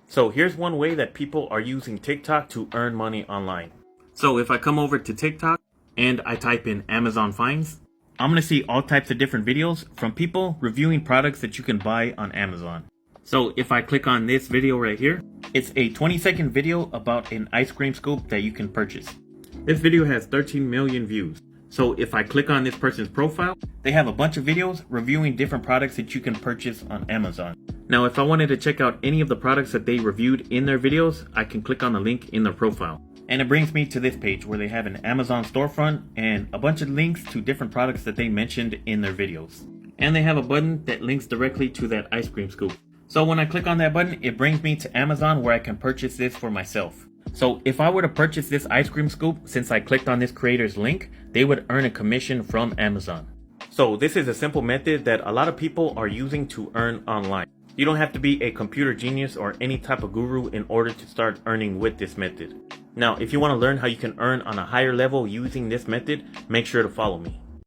So here's one way that people are using TikTok to earn money online. So if I come over to TikTok and I type in Amazon Finds, I'm going to see all types of different videos from people reviewing products that you can buy on Amazon. So if I click on this video right here, it's a 20-second video about an ice cream scoop that you can purchase. This video has 13 million views. So if I click on this person's profile, they have a bunch of videos reviewing different products that you can purchase on Amazon. Now, if I wanted to check out any of the products that they reviewed in their videos, I can click on the link in their profile. And it brings me to this page where they have an Amazon storefront and a bunch of links to different products that they mentioned in their videos. And they have a button that links directly to that ice cream scoop. So when I click on that button, it brings me to Amazon where I can purchase this for myself. So if I were to purchase this ice cream scoop, since I clicked on this creator's link, they would earn a commission from Amazon. So this is a simple method that a lot of people are using to earn online. You don't have to be a computer genius or any type of guru in order to start earning with this method. Now, if you want to learn how you can earn on a higher level using this method, make sure to follow me.